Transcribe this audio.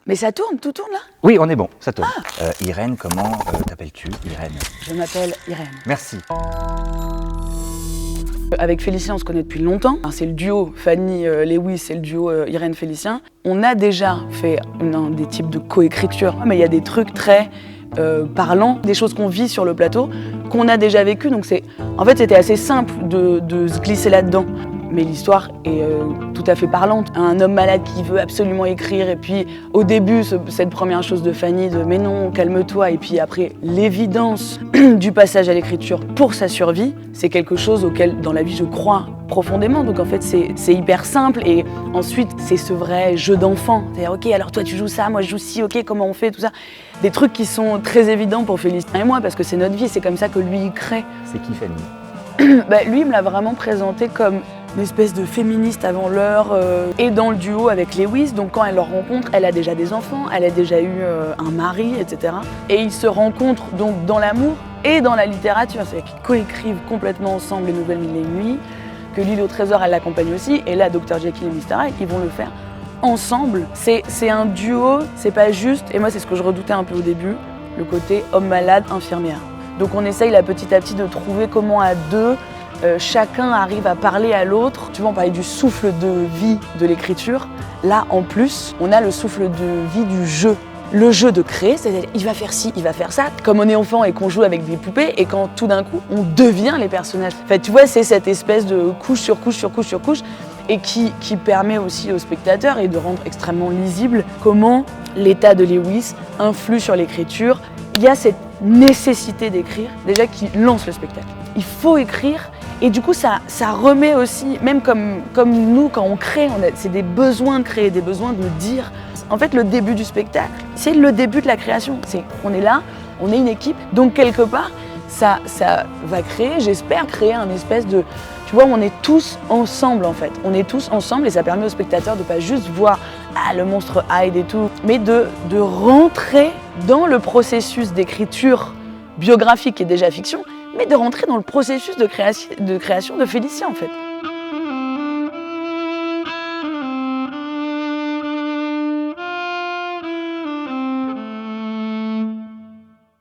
Mais ça tourne, tout tourne là? Oui, on est bon, ça tourne. Irène, comment t'appelles-tu, Irène? Je m'appelle Irène. Merci. Avec Félicien, on se connaît depuis longtemps. C'est le duo Fanny-Lewis, c'est le duo Irène-Félicien. On a déjà fait des types de coécriture, mais il y a des trucs très parlants, des choses qu'on vit sur le plateau, qu'on a déjà vécu. Donc en fait, c'était assez simple de se glisser là-dedans. Mais l'histoire est tout à fait parlante. Un homme malade qui veut absolument écrire, et puis au début, cette première chose de Fanny, de « mais non, calme-toi », et puis après, l'évidence du passage à l'écriture pour sa survie, c'est quelque chose auquel, dans la vie, je crois profondément. Donc en fait, c'est hyper simple, et ensuite, c'est ce vrai jeu d'enfant. C'est-à-dire, ok, alors toi, tu joues ça, moi, je joue ci, ok, comment on fait, tout ça. Des trucs qui sont très évidents pour Félicien et moi, parce que c'est notre vie, c'est comme ça que lui, il crée. C'est qui, Fanny? Lui, il me l'a vraiment présenté comme une espèce de féministe avant l'heure, et dans le duo avec Lewis. Donc quand elle leur rencontre, elle a déjà des enfants, elle a déjà eu un mari, etc. Et ils se rencontrent donc dans l'amour et dans la littérature. C'est-à-dire qu'ils coécrivent complètement ensemble Les Nouvelles Mille et Une Nuits, que L'Île au Trésor, elle l'accompagne aussi, et là, Dr Jekyll et Mr Hyde, ils vont le faire ensemble. C'est un duo, c'est pas juste, et moi c'est ce que je redoutais un peu au début, le côté homme malade, infirmière. Donc on essaye là petit à petit de trouver comment à deux, chacun arrive à parler à l'autre. Tu vois, on parlait du souffle de vie de l'écriture. Là, en plus, on a le souffle de vie du jeu. Le jeu de créer, c'est-à-dire il va faire ci, il va faire ça. Comme on est enfant et qu'on joue avec des poupées, et quand tout d'un coup, on devient les personnages. En fait, tu vois, c'est cette espèce de couche sur couche sur couche sur couche, et qui permet aussi aux spectateurs et de rendre extrêmement lisible comment l'état de Lewis influe sur l'écriture. Il y a cette nécessité d'écrire, déjà, qui lance le spectacle. Il faut écrire, et du coup, ça remet aussi, même comme nous, quand on crée, c'est des besoins de créer, des besoins de dire. En fait, le début du spectacle, c'est le début de la création. On est là, on est une équipe, donc quelque part, ça va créer, j'espère, créer un espèce de... Tu vois, on est tous ensemble, en fait. On est tous ensemble, et ça permet aux spectateurs de pas juste voir le monstre Hyde et tout, mais de rentrer dans le processus d'écriture biographique qui est déjà fiction, mais de rentrer dans le processus de création de Félicien, en fait.